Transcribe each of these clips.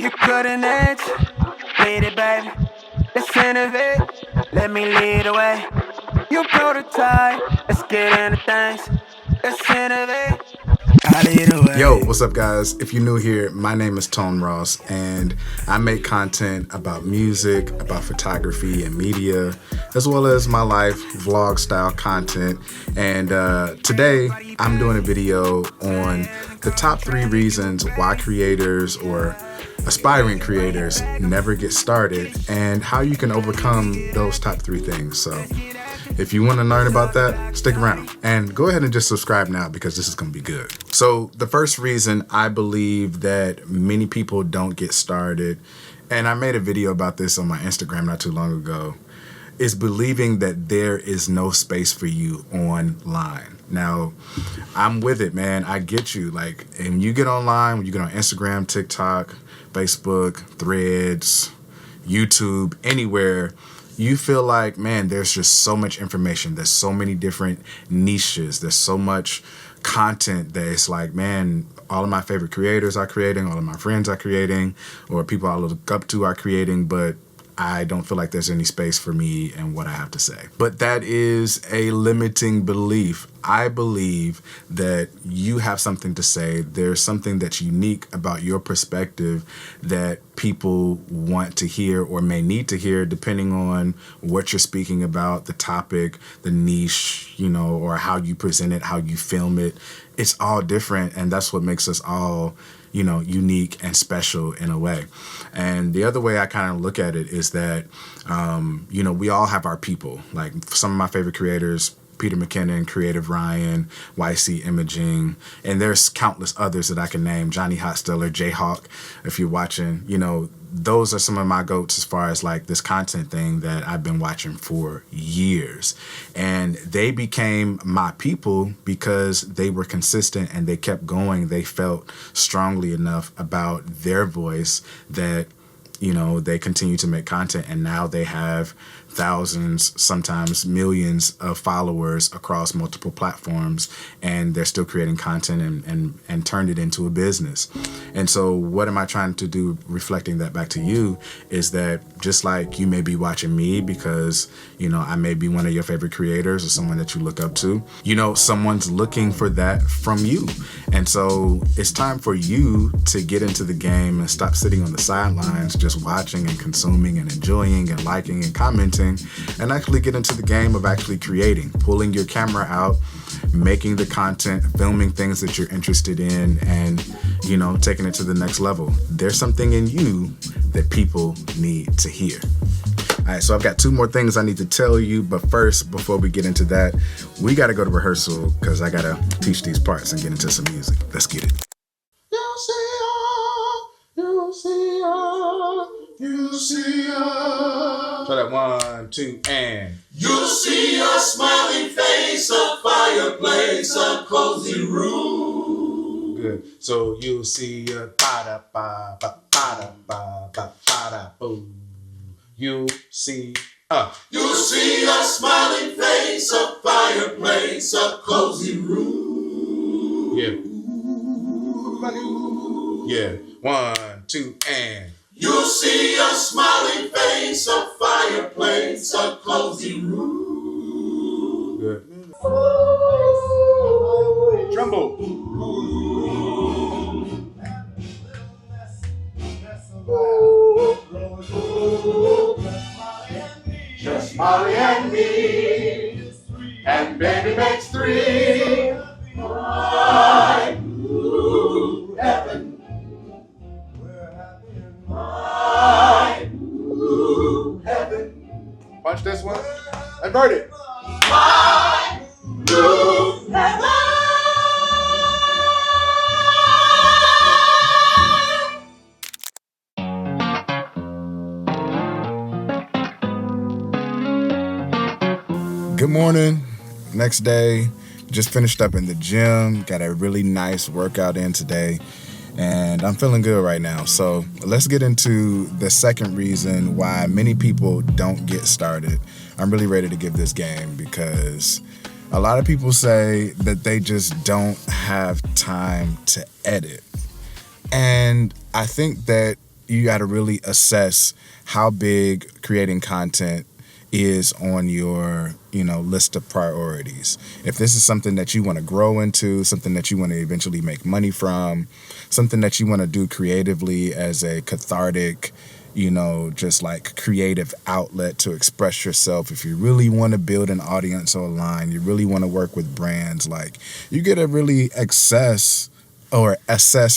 You couldn't edge, lead it, baby. Let's innovate, let me lead the way. You prototype, let's get into things. Let's innovate. Yo, what's up guys? If you're new here, my name is Tone Ross and I make content about music, about photography and media, as well as my life, vlog style content. And today I'm doing a video on the top 3 reasons why creators or aspiring creators never get started and how you can overcome those top 3 things. So if you want to learn about that, stick around and go ahead and just subscribe now because this is going to be good. So the first reason I believe that many people don't get started, and I made a video about this on my Instagram not too long ago, is believing that there is no space for you online. Now, I'm with it, man. I get you. Like, and when you get online, when you get on Instagram, TikTok, Facebook, Threads, YouTube, anywhere, you feel like, man, there's just so much information. There's so many different niches. There's so much content that it's like, man, all of my favorite creators are creating, all of my friends are creating, or people I look up to are creating, but I don't feel like there's any space for me and what I have to say. But that is a limiting belief. I believe that you have something to say. There's something that's unique about your perspective that people want to hear or may need to hear depending on what you're speaking about, the topic, the niche, you know, or how you present it, how you film it. It's all different, and that's what makes us all, you know, unique and special in a way. And the other way I kind of look at it is that, you know, we all have our people. Like some of my favorite creators, Peter McKinnon, Creative Ryan, YC Imaging, and there's countless others that I can name, Johnny Hotsteller, Jayhawk, if you're watching, you know, those are some of my goats as far as like this content thing that I've been watching for years. And they became my people because they were consistent and they kept going. They felt strongly enough about their voice that, you know, they continue to make content, and now they have thousands, sometimes millions of followers across multiple platforms, and they're still creating content and turned it into a business. And so what am I trying to do, reflecting that back to you, is that just like you may be watching me because, you know, I may be one of your favorite creators or someone that you look up to, you know, someone's looking for that from you. And so it's time for you to get into the game and stop sitting on the sidelines just watching and consuming and enjoying and liking and commenting, and actually get into the game of actually creating, pulling your camera out, making the content, filming things that you're interested in, and, you know, taking it to the next level. There's something in you that people need to hear. All right, so I've got 2 more things I need to tell you, but first, before we get into that, we got to go to rehearsal because I got to teach these parts and get into some music. Let's get it. You see us. Try that 1, 2, and. You'll see a smiling face, a fireplace, a cozy room. Good. So you'll see a ba-da-ba-ba-ba-da-ba-ba-ba-da-boom. You'll see a. You'll see a smiling face, a fireplace, a cozy room. Yeah. 1, 2, and. You'll see a smiling face, a fireplace, a cozy room. Good. Trumbo. Just Molly and me, and baby makes 3. My blue heaven. My blue heaven. Punch this one. Invert it. My blue heaven. Good morning. Next day. Just finished up in the gym. Got a really nice workout in today. And I'm feeling good right now. So let's get into the second reason why many people don't get started. I'm really ready to give this game because a lot of people say that they just don't have time to edit. And I think that, you got to really assess how big creating content is on your, list of priorities. If this is something that you want to grow into, something that you want to eventually make money from, something that you want to do creatively as a cathartic, just like creative outlet to express yourself. If you really want to build an audience online, you really want to work with brands, like you get to really assess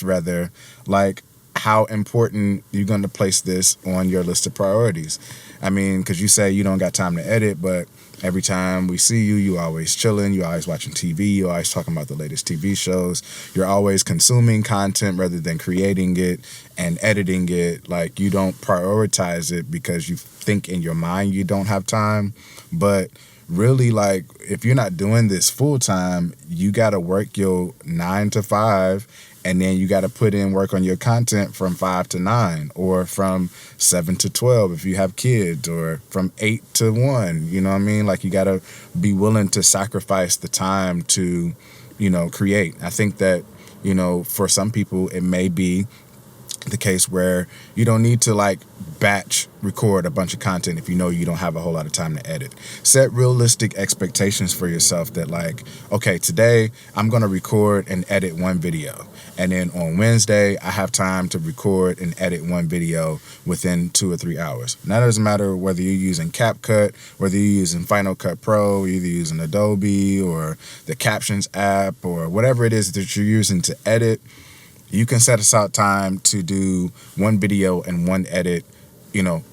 rather, like how important you're going to place this on your list of priorities. I mean, because you say you don't got time to edit, but every time we see you, you always chilling, you always watching TV, you always talking about the latest TV shows, you're always consuming content rather than creating it and editing it. Like, you don't prioritize it because you think in your mind you don't have time. But really, like, if you're not doing this full time, you got to work your 9 to 5, and then you got to put in work on your content from 5 to 9, or from 7 to 12 if you have kids, or from 8 to 1. You know what I mean? Like, you got to be willing to sacrifice the time to, create. I think that, for some people, it may be the case where you don't need to like batch record a bunch of content if you know you don't have a whole lot of time to edit. Set realistic expectations for yourself that, like, okay, today I'm going to record and edit one video. And then on Wednesday, I have time to record and edit one video within 2 or 3 hours. Now, it doesn't matter whether you're using CapCut, whether you're using Final Cut Pro, either using Adobe or the Captions app or whatever it is that you're using to edit. You can set aside time to do one video and one edit,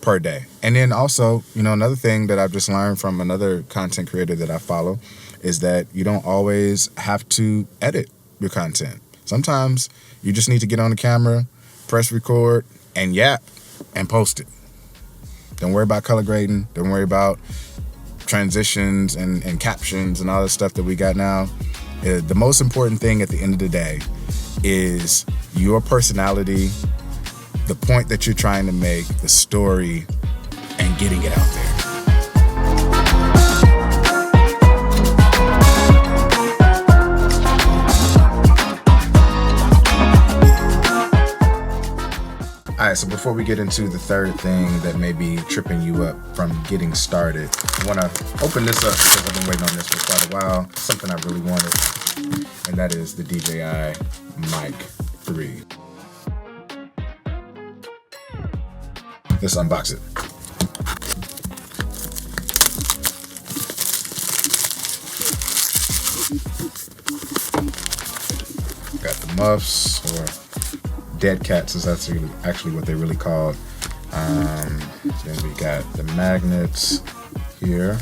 per day. And then also, another thing that I've just learned from another content creator that I follow is that you don't always have to edit your content. Sometimes you just need to get on the camera, press record, and yap, and post it. Don't worry about color grading. Don't worry about transitions and captions and all the stuff that we got now. The most important thing at the end of the day is your personality, the point that you're trying to make, the story, and getting it out there. All right, so before we get into the third thing that may be tripping you up from getting started, I want to open this up because I've been waiting on this for quite a while. Something I really wanted, and that is the DJI Mic 3. Let's unbox it. Got the muffs, or dead cats is actually what they're really called. Then we got the magnets here.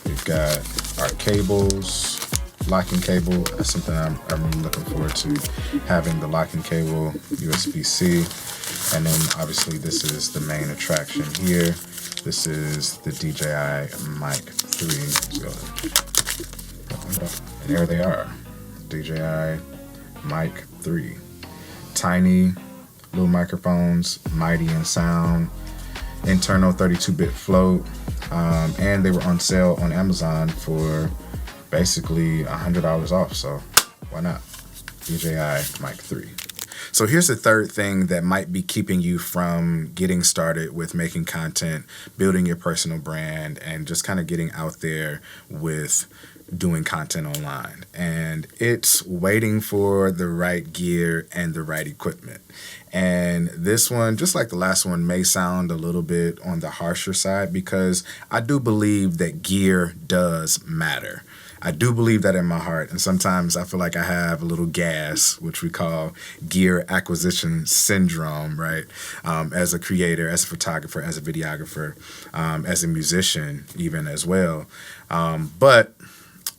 We've got our cables, locking cable. That's something I'm really looking forward to, having the locking cable, USB-C. And then obviously this is the main attraction here. This is the DJI Mic 3. And there they are, DJI Mic 3. Tiny little microphones, mighty in sound, internal 32-bit float, and they were on sale on Amazon for basically $100 off, so why not? DJI Mic 3. So here's the third thing that might be keeping you from getting started with making content, building your personal brand, and just kind of getting out there with doing content online. And it's waiting for the right gear and the right equipment. And this one, just like the last one, may sound a little bit on the harsher side, because I do believe that gear does matter. I do believe that in my heart, and sometimes I feel like I have a little gas, which we call gear acquisition syndrome, right? As a creator, as a photographer, as a videographer, as a musician even as well. But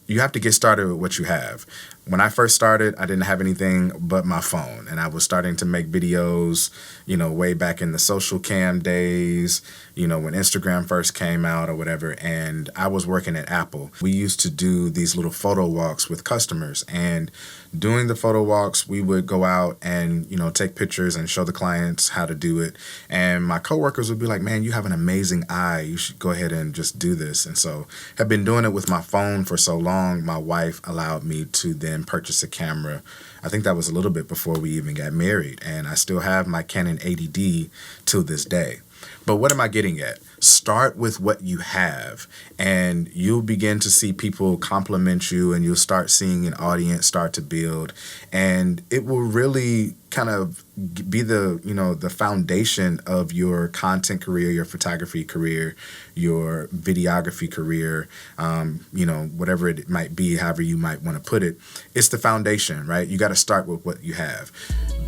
you have to get started with what you have. When I first started, I didn't have anything but my phone, and I was starting to make videos, way back in the social cam days, when Instagram first came out or whatever, and I was working at Apple. We used to do these little photo walks with customers, and doing the photo walks, we would go out and, take pictures and show the clients how to do it. And my coworkers would be like, man, you have an amazing eye. You should go ahead and just do this. And so I've been doing it with my phone for so long, my wife allowed me to then then purchase a camera. I think that was a little bit before we even got married, and I still have my Canon 80D till this day. But what am I getting at? Start with what you have, and you'll begin to see people compliment you, and you'll start seeing an audience start to build, and it will really kind of be the foundation of your content career, your photography career, your videography career, whatever it might be, however you might want to put it. It's the foundation, right? You got to start with what you have.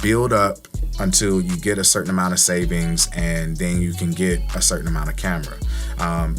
Build up until you get a certain amount of savings, and then you can get a certain amount of camera.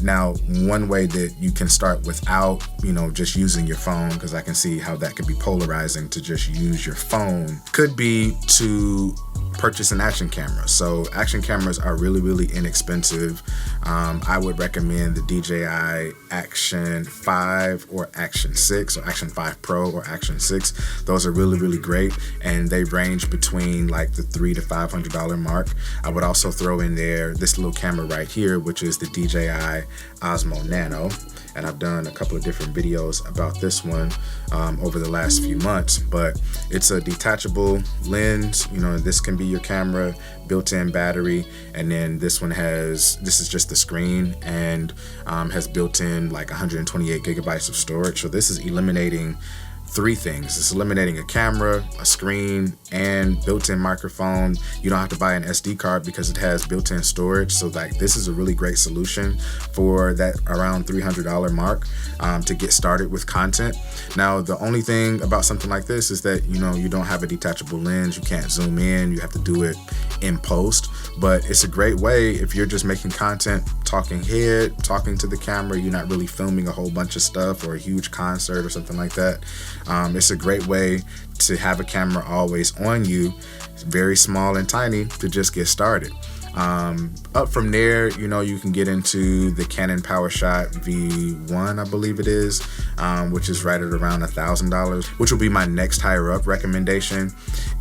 Now, one way that you can start without, just using your phone, because I can see how that could be polarizing to just use your phone, could be to purchase an action camera. So action cameras are really, really inexpensive. I would recommend the DJI Action 5 or Action 6 or Action 5 Pro or Action 6. Those are really, really great, and they range between like the $300 to $500 mark. I would also throw in there this little camera right here, which is the DJI Osmo Nano. And I've done a couple of different videos about this one over the last few months, but it's a detachable lens. This can be your camera, built-in battery, and then this is just the screen, and has built-in like 128 gigabytes of storage. So this is eliminating three things. It's eliminating a camera, a screen, and built-in microphone. You don't have to buy an SD card because it has built-in storage. So this is a really great solution for that around $300 mark to get started with content. Now, the only thing about something like this is that, you don't have a detachable lens. You can't zoom in. You have to do it in post, but it's a great way if you're just making content, talking to the camera. You're not really filming a whole bunch of stuff or a huge concert or something like that. It's a great way to have a camera always on you. It's very small and tiny to just get started. Up from there, you can get into the Canon PowerShot V1, I believe it is, which is right at around $1,000, which will be my next higher up recommendation.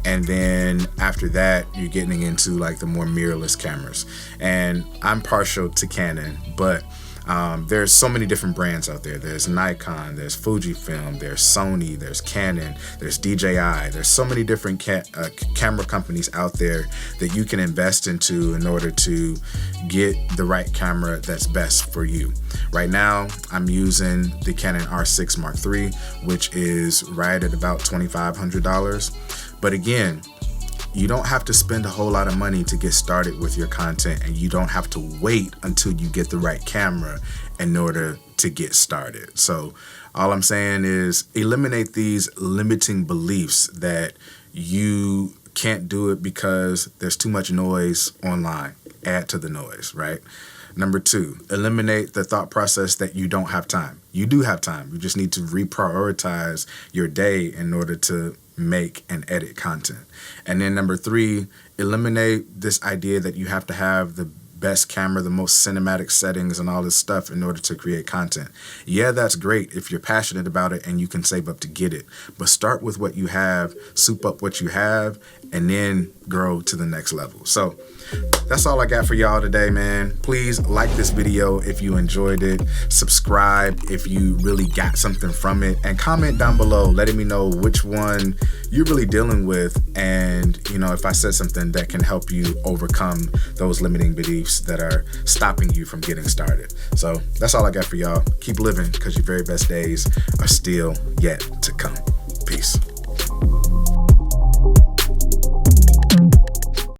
And then after that, you're getting into like the more mirrorless cameras. And I'm partial to Canon, but there's so many different brands out there. There's Nikon, there's Fujifilm, there's Sony, there's Canon, there's DJI. There's so many different camera companies out there that you can invest into in order to get the right camera that's best for you. Right now, I'm using the Canon R6 Mark III, which is right at about $2,500. But again, you don't have to spend a whole lot of money to get started with your content, and you don't have to wait until you get the right camera in order to get started. So all I'm saying is eliminate these limiting beliefs that you can't do it because there's too much noise online. Add to the noise, right? Number 2, eliminate the thought process that you don't have time. You do have time. You just need to reprioritize your day in order to make and edit content. And then number 3, eliminate this idea that you have to have the best camera, the most cinematic settings and all this stuff in order to create content. Yeah, that's great if you're passionate about it and you can save up to get it. But start with what you have, soup up what you have, and then grow to the next level. So that's all I got for y'all today, man. Please like this video if you enjoyed it. Subscribe if you really got something from it. And comment down below letting me know which one you're really dealing with. And, if I said something that can help you overcome those limiting beliefs that are stopping you from getting started. So that's all I got for y'all. Keep living, because your very best days are still yet to come. Peace.